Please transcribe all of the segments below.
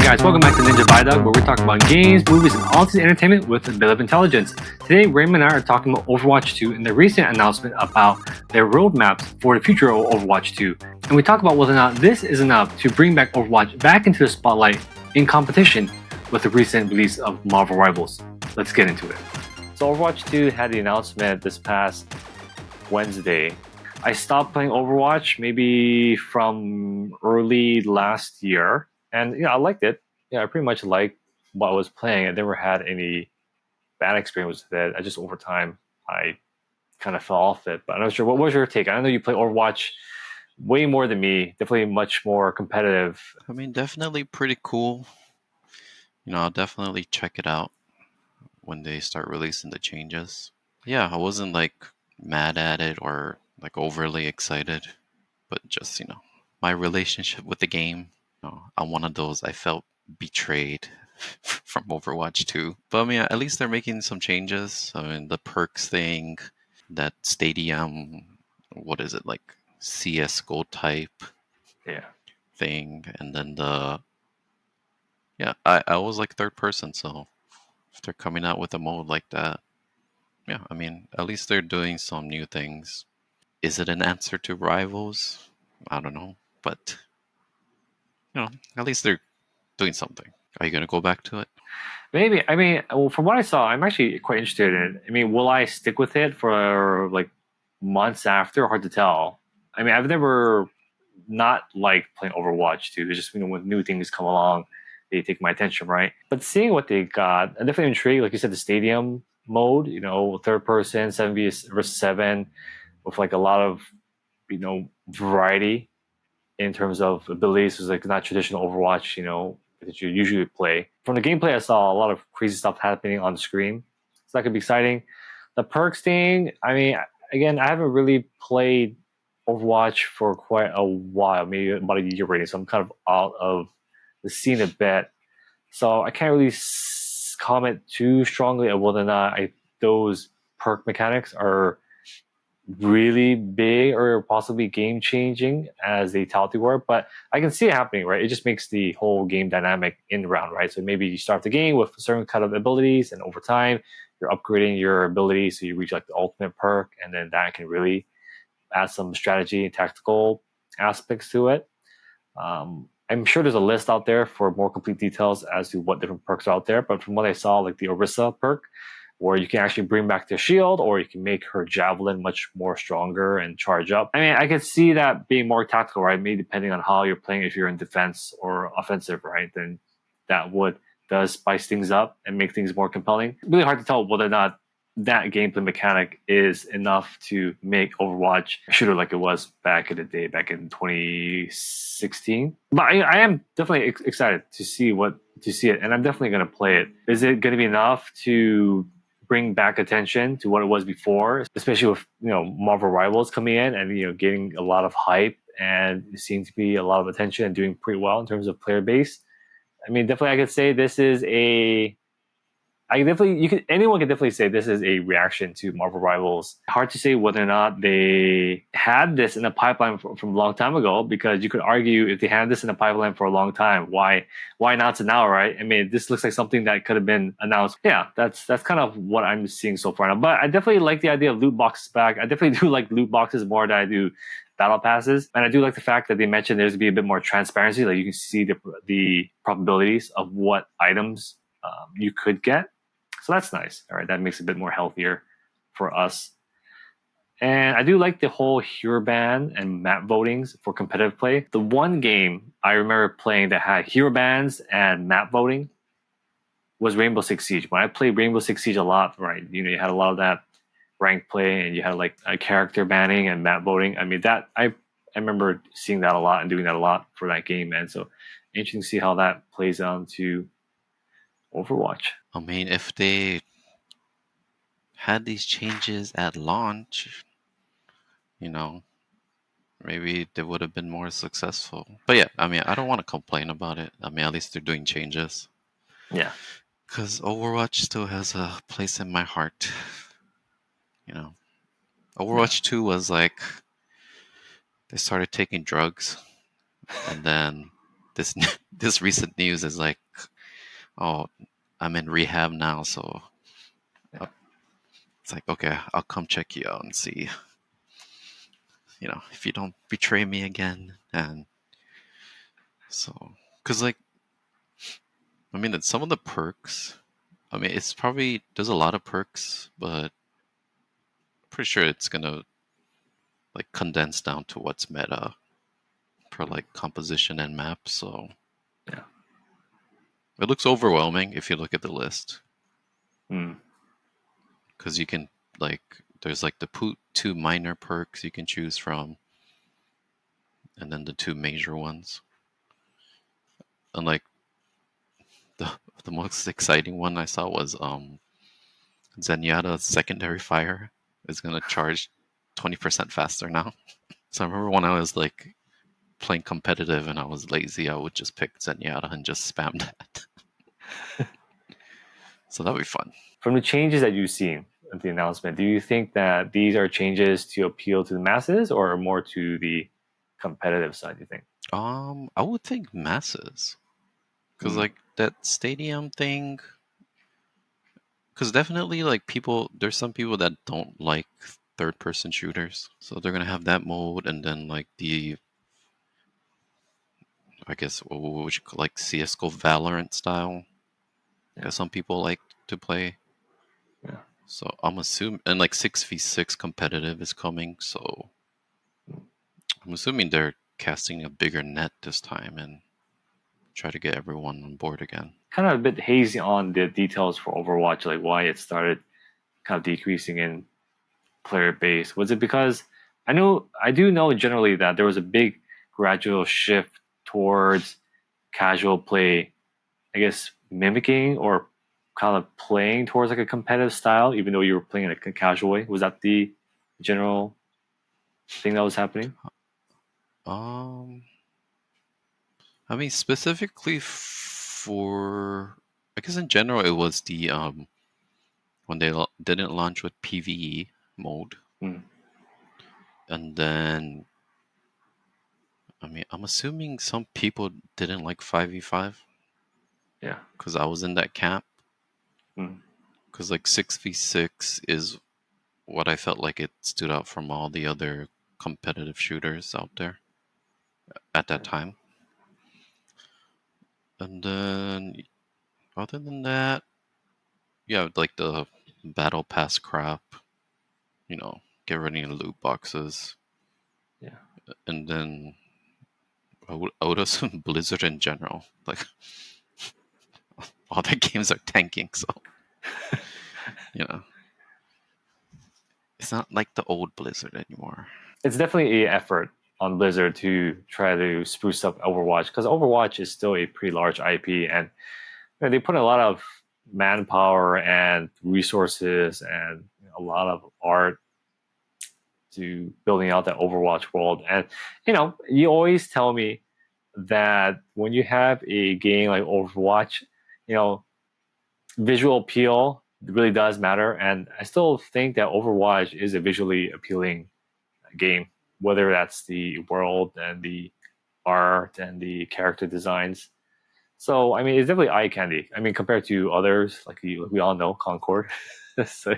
guys, welcome back to Ninja Viaduct, where we talk about games, movies, and all things entertainment with a bit of intelligence. Today, Raymond and I are talking about Overwatch 2 and the recent announcement about their roadmaps for the future of Overwatch 2. And we talk about whether or not this is enough to bring back Overwatch back into the spotlight in competition with the recent release of Marvel Rivals. Let's get into it. So Overwatch 2 had the announcement this past Wednesday. I stopped playing Overwatch maybe from early last year, and I liked it. I pretty much liked what I was playing. I never had any bad experience with it. I just over time I kind of fell off it. But I'm not sure. What was your take? I know you play Overwatch way more than me. Definitely much more competitive. I mean, definitely pretty cool. I'll definitely check it out when they start releasing the changes. Yeah, I wasn't like mad at it or like overly excited, but just, my relationship with the game. I'm one of those I felt betrayed from Overwatch 2. But I mean, at least they're making some changes. I mean, the perks thing, that stadium, what is it, like CSGO type Yeah. thing, and then I was like third person, so if they're coming out with a mode like that, yeah, I mean, at least they're doing some new things. Is it an answer to Rivals? I don't know, but at least they're doing something. Are you gonna go back to it? Maybe. I mean, well, from what I saw, I'm actually quite interested in it. I mean, will I stick with it for like months after? Hard to tell. I mean, I've never not liked playing Overwatch 2. It's just when new things come along, they take my attention, right? But seeing what they got, I'm definitely intrigued. Like you said, the stadium mode, third person, 7v versus 7, with like a lot of, variety in terms of abilities. It's like not traditional Overwatch, that you usually play. From the gameplay, I saw a lot of crazy stuff happening on the screen, so that could be exciting. The perks thing, I mean, again, I haven't really played Overwatch for quite a while, maybe about a year already, so I'm kind of out of the scene a bit. So I can't really comment too strongly on whether or not those perk mechanics are really big or possibly game changing as they tout they were, but I can see it happening, right? It just makes the whole game dynamic in the round, right? So maybe you start the game with a certain kind of abilities, and over time you're upgrading your abilities so you reach like the ultimate perk, and then that can really add some strategy and tactical aspects to it. I'm sure there's a list out there for more complete details as to what different perks are out there, but from what I saw, like the Orisa perk, where you can actually bring back the shield, or you can make her javelin much more stronger and charge up. I mean, I could see that being more tactical, right? Maybe depending on how you're playing, if you're in defense or offensive, right? Then that does spice things up and make things more compelling. Really hard to tell whether or not that gameplay mechanic is enough to make Overwatch a shooter like it was back in the day, back in 2016. But I am definitely excited to see it, and I'm definitely going to play it. Is it going to be enough to bring back attention to what it was before, especially with Marvel Rivals coming in and getting a lot of hype and seeing to be a lot of attention and doing pretty well in terms of player base? I mean, definitely, I could say this is anyone can definitely say this is a reaction to Marvel Rivals. Hard to say whether or not they had this in the pipeline from a long time ago, because you could argue if they had this in the pipeline for a long time, why not to now, right? I mean, this looks like something that could have been announced. Yeah, that's kind of what I'm seeing so far now. But I definitely like the idea of loot boxes back. I definitely do like loot boxes more than I do battle passes, and I do like the fact that they mentioned there's to be a bit more transparency, like you can see the probabilities of what items you could get. So that's nice. All right, that makes it a bit more healthier for us. And I do like the whole hero ban and map votings for competitive play. The one game I remember playing that had hero bans and map voting was Rainbow Six Siege. When I played Rainbow Six Siege a lot, right, you had a lot of that rank play, and you had like a character banning and map voting. I mean, that I remember seeing that a lot and doing that a lot for that game, and so interesting to see how that plays on to Overwatch. I mean, if they had these changes at launch, you know, maybe they would have been more successful. But yeah, I mean, I don't want to complain about it. I mean, at least they're doing changes. Yeah. Because Overwatch still has a place in my heart. Overwatch 2 was like, they started taking drugs, and then this this recent news is like, oh, I'm in rehab now, so uh, it's like, okay, I'll come check you out and see, if you don't betray me again. And so, because like, I mean, it's some of the perks. I mean, it's probably there's a lot of perks, but I'm pretty sure it's gonna like condense down to what's meta for like composition and maps. So Yeah. it looks overwhelming if you look at the list, Hmm. because you can like there's like the two minor perks you can choose from, and then the two major ones. And like the the most exciting one I saw was Zenyatta's secondary fire is gonna charge 20% faster now. So I remember when I was like playing competitive and I was lazy, I would just pick Zenyatta and just spam that. So that'd be fun. From the changes that you've seen of the announcement, do you think that these are changes to appeal to the masses or more to the competitive side? Do you think? I would think masses, because Hmm. like that stadium thing. Because definitely, like there's some people that don't like third-person shooters, so they're gonna have that mode, and then like I guess what would you call like CS:GO Valorant style Yeah. that some people like to play. Yeah. So I'm assuming, and like 6v6 competitive is coming, so I'm assuming they're casting a bigger net this time and try to get everyone on board again. Kind of a bit hazy on the details for Overwatch, like why it started kind of decreasing in player base. Was it because I do know generally that there was a big gradual shift towards casual play, I guess mimicking or kind of playing towards like a competitive style, even though you were playing in a casual way. Was that the general thing that was happening? Um, I mean specifically for, I guess in general it was the when they didn't launch with PVE mode, Mm, and then I mean I'm assuming some people didn't like 5v5 yeah. because I was in that camp, Mm, because like 6v6 is what I felt like it stood out from all the other competitive shooters out there at that yeah. time. And then other than that, yeah, like the battle pass crap, get rid of loot boxes, Yeah. and then I would assume Blizzard in general, like all their games are tanking, so you know it's not like the old Blizzard anymore. It's definitely an effort on Blizzard to try to spruce up Overwatch because Overwatch is still a pretty large IP, and they put a lot of manpower and resources and a lot of art to building out that Overwatch world. And you always tell me that when you have a game like Overwatch, you know, visual appeal really does matter. And I still think that Overwatch is a visually appealing game, whether that's the world and the art and the character designs. So I mean, it's definitely eye candy. I mean, compared to others, like we all know, Concord. So,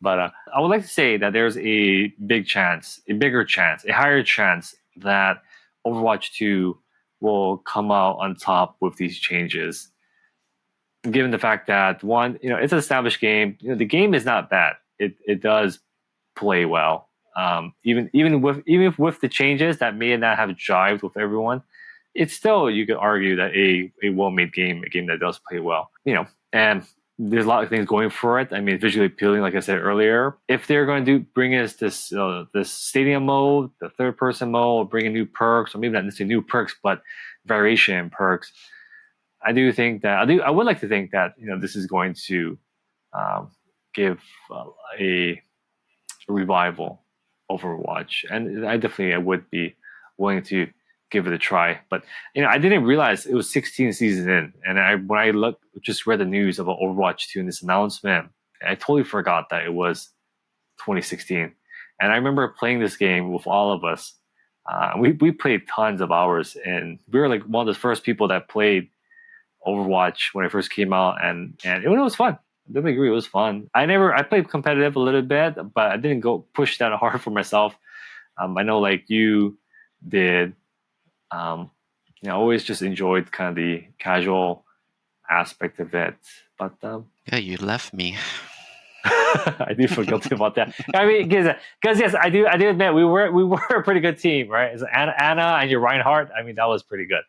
but I would like to say that there's a big chance, a bigger chance, a higher chance that Overwatch 2 will come out on top with these changes. Given the fact that one, it's an established game. The game is not bad. It does play well. Even with the changes that may not have jived with everyone, it's still you could argue that a well made game, a game that does play well. And there's a lot of things going for it. I mean, visually appealing, like I said earlier. If they're going to bring us this stadium mode, the third person mode, bring in new perks, or maybe not necessarily new perks, but variation in perks, I would like to think that this is going to um, give a revival Overwatch, and I would be willing to give it a try. But I didn't realize it was 16 seasons in, and when I just read the news about Overwatch 2 and this announcement, I totally forgot that it was 2016. And I remember playing this game with all of us We played tons of hours, and we were like one of the first people that played Overwatch when it first came out, and it was fun. I definitely agree, it was fun. I played competitive a little bit, but I didn't go push that hard for myself. I know like you did. Um, I always just enjoyed kind of the casual aspect of it, but Yeah, you left me. I do feel guilty about that. I mean, because yes, I do admit we were a pretty good team, right? It's Anna and your Reinhardt. I mean, that was pretty good.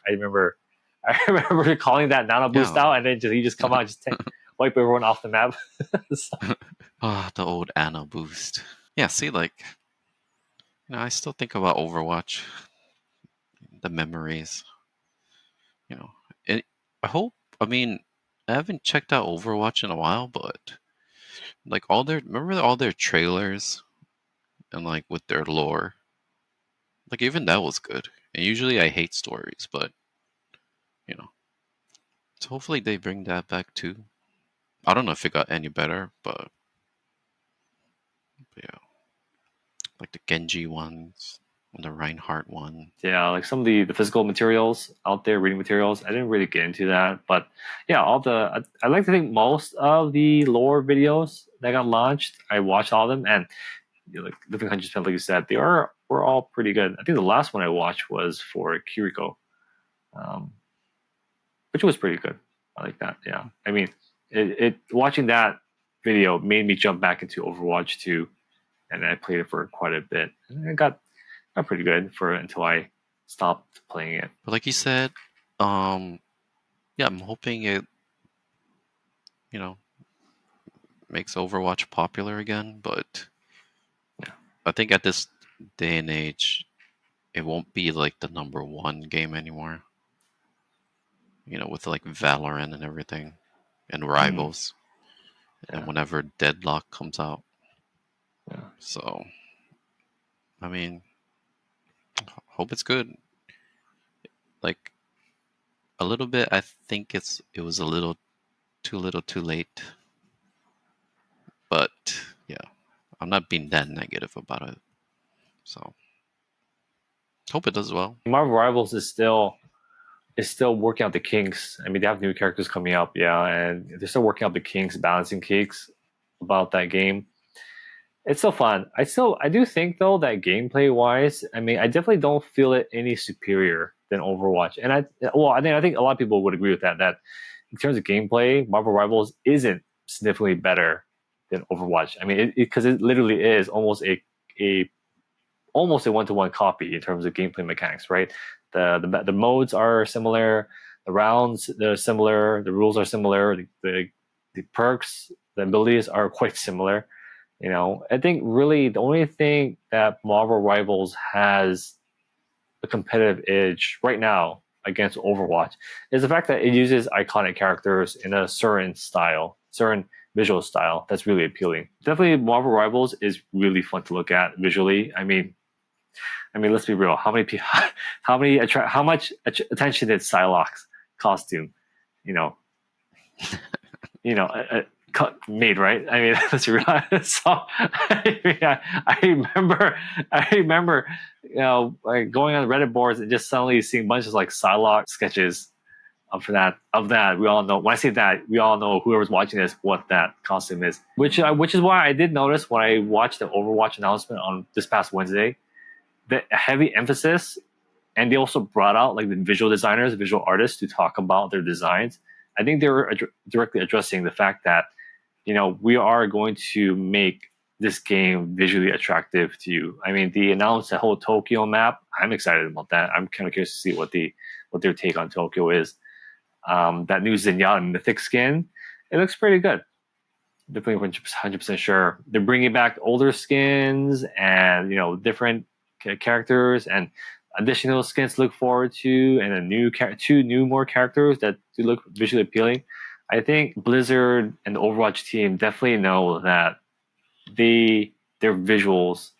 I remember I remember calling that nano boost Yeah. out, and then you just come out and just wipe everyone off the map. So, The old Ana boost. Yeah, see, like, I still think about Overwatch, the memories, you know. It, I hope, I mean, I haven't checked out Overwatch in a while, but like remember all their trailers and like with their lore? Like, even that was good. And usually I hate stories, but, you know, so hopefully they bring that back too. I don't know if it got any better, but yeah, like the Genji ones, and the Reinhardt one. yeah, like some of the physical materials out there, reading materials. I didn't really get into that, but yeah, I like to think most of the lore videos that got launched, I watched all of them, and like Living Hundreds, like you said, were all pretty good. I think the last one I watched was for Kiriko, um, which was pretty good. I like that. Yeah, I mean, it watching that video made me jump back into Overwatch 2, and I played it for quite a bit. And it got pretty good for until I stopped playing it. But like you said, um, yeah, I'm hoping it, you know, makes Overwatch popular again. But Yeah. I think at this day and age, it won't be like the number one game anymore. With like Valorant and everything, and Mm, Rivals, and yeah, whenever Deadlock comes out. yeah. So, I mean, hope it's good. Like a little bit, I think it was a little too late. But yeah, I'm not being that negative about it. So hope it does well. Marvel Rivals is still working out the kinks. I mean, they have new characters coming up, yeah, and they're still working out the kinks, balancing kinks about that game. It's still fun. I do think though that gameplay wise, I mean, I definitely don't feel it any superior than Overwatch. And I think a lot of people would agree with that. That in terms of gameplay, Marvel Rivals isn't significantly better than Overwatch. I mean, because it literally is a almost a one-to-one copy in terms of gameplay mechanics, right? The modes are similar, the rounds they're similar, the rules are similar, the perks, the abilities are quite similar. I think really the only thing that Marvel Rivals has a competitive edge right now against Overwatch is the fact that it uses iconic characters in a certain visual style that's really appealing. Definitely, Marvel Rivals is really fun to look at visually. I mean, let's be real. How many people? How much attention did Psylocke's costume? You know, made, right? I mean, that's right. So I remember, like going on Reddit boards and just suddenly seeing bunches of like Psylocke sketches of that. We all know. When I say that, we all know whoever's watching this what that costume is. Which is why I did notice when I watched the Overwatch announcement on this past Wednesday, the heavy emphasis, and they also brought out like the visual designers, visual artists to talk about their designs. I think they were directly addressing the fact that we are going to make this game visually attractive to you. I mean, they announced the whole Tokyo map. I'm excited about that. I'm kind of curious to see what their take on Tokyo is. That new Zenyatta Mythic skin, it looks pretty good. Definitely 100% sure. They're bringing back older skins and different characters and additional skins to look forward to, and two new more characters that do look visually appealing. I think Blizzard and the Overwatch team definitely know that their visuals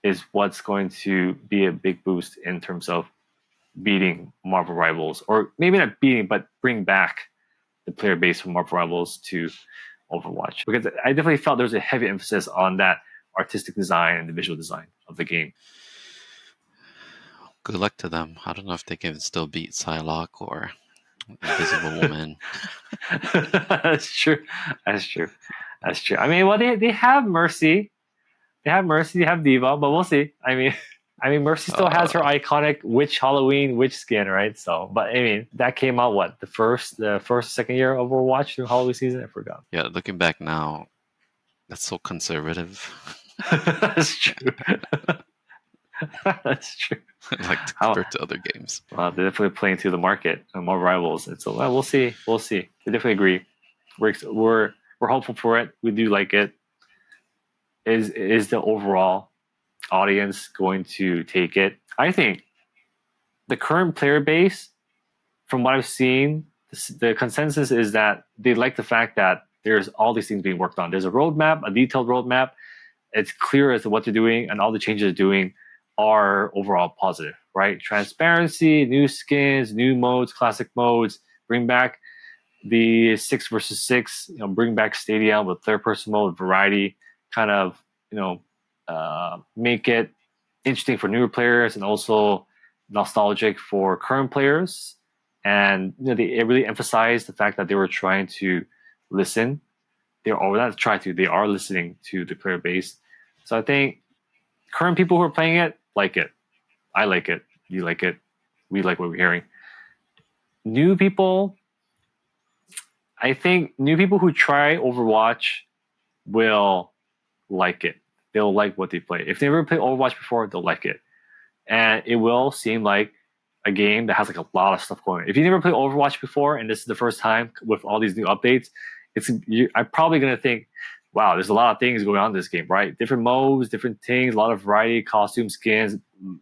is what's going to be a big boost in terms of beating Marvel Rivals, or maybe not beating, but bring back the player base from Marvel Rivals to Overwatch, because I definitely felt there was a heavy emphasis on that artistic design and the visual design of the game. good luck to them. I don't know if they can still beat Psylocke or Invisible Woman. That's true. That's true. That's true. I mean, well, they have Mercy. They have Mercy. They have Diva, but we'll see. I mean, Mercy still has her iconic witch Halloween witch skin, right? So, but I mean, that came out what the second year of Overwatch through Halloween season. I forgot. Yeah, looking back now, that's so conservative. That's true. That's true. Like compared to other games. Well, they're definitely playing to the market and more rivals, and so we'll see. We'll see. I definitely agree. We're hopeful for it. We do like it. Is the overall audience going to take it? I think the current player base, from what I've seen, the consensus is that they like the fact that there's all these things being worked on. There's a roadmap, a detailed roadmap. It's clear as to what they're doing, and all the changes they're doing are overall positive, right? Transparency, new skins, new modes, classic modes, bring back the 6 versus 6, bring back Stadium with third-person mode, variety, kind of, make it interesting for newer players and also nostalgic for current players. And they really emphasized the fact that they were trying to listen. They are listening to the player base. So I think current people who are playing it like it. I like it. You like it. We like what we're hearing. New people, I think new people who try Overwatch will like it. They'll like what they play. If they never played Overwatch before, they'll like it. And it will seem like a game that has like a lot of stuff going on. If you never played Overwatch before and this is the first time with all these new updates, I'm probably going to think, wow, there's a lot of things going on in this game, right? Different modes, different things, a lot of variety, costumes, skins,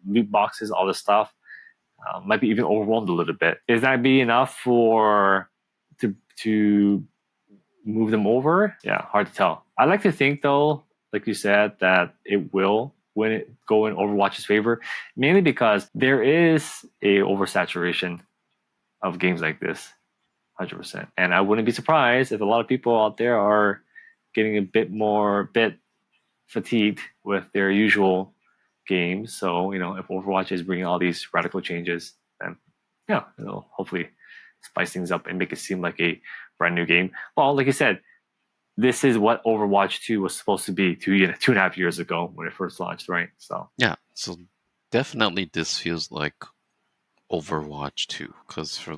loot boxes, all this stuff. Might be even overwhelmed a little bit. Is that be enough to move them over? Yeah, hard to tell. I like to think though, like you said, that it will go in Overwatch's favor, mainly because there is a oversaturation of games like this, 100%. And I wouldn't be surprised if a lot of people out there are getting a bit fatigued with their usual games. So, if Overwatch is bringing all these radical changes, then yeah, it'll hopefully spice things up and make it seem like a brand new game. Well, like I said, this is what Overwatch 2 was supposed to be 2.5 years ago when it first launched, right? So yeah, so definitely this feels like Overwatch 2 because for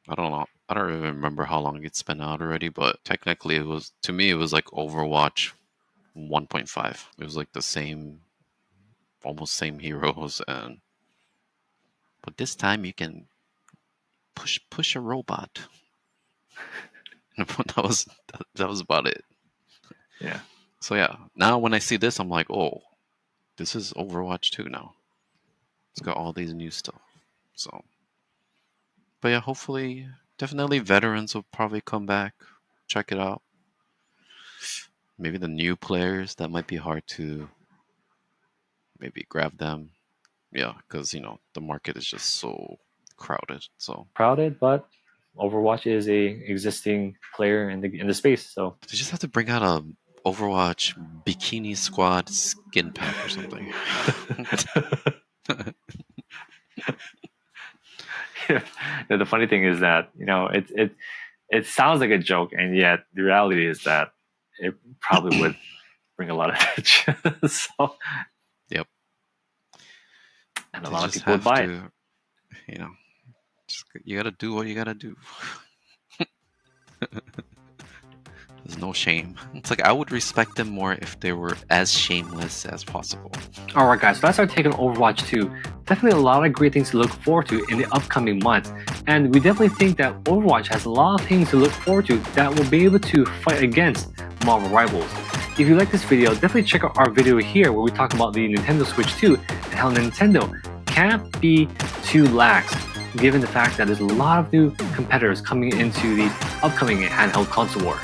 I don't know. I don't even remember how long it's been out already, but technically it was like Overwatch 1.5. It was like the almost same heroes, but this time you can push a robot. that was about it. yeah. So yeah, now when I see this, I'm like, oh, this is Overwatch 2 now. It's got all these new stuff. So, but yeah, hopefully, definitely veterans will probably come back, check it out. Maybe the new players, that might be hard to maybe grab them. Yeah, because the market is just so crowded. So Crowded, but Overwatch is a existing player in the space. So they just have to bring out a Overwatch Bikini Squad skin pack or something. yeah. The funny thing is that it sounds like a joke, and yet the reality is that it probably would bring a lot of attention. So, yep. And They a lot of just people would have buy it. to, you gotta do what you gotta do. There's no shame. It's like I would respect them more if they were as shameless as possible. Alright guys, so that's our take on Overwatch 2. Definitely a lot of great things to look forward to in the upcoming months. And we definitely think that Overwatch has a lot of things to look forward to that will be able to fight against Marvel rivals. If you like this video, definitely check out our video here where we talk about the Nintendo Switch 2 and how Nintendo can't be too lax given the fact that there's a lot of new competitors coming into the upcoming handheld console war.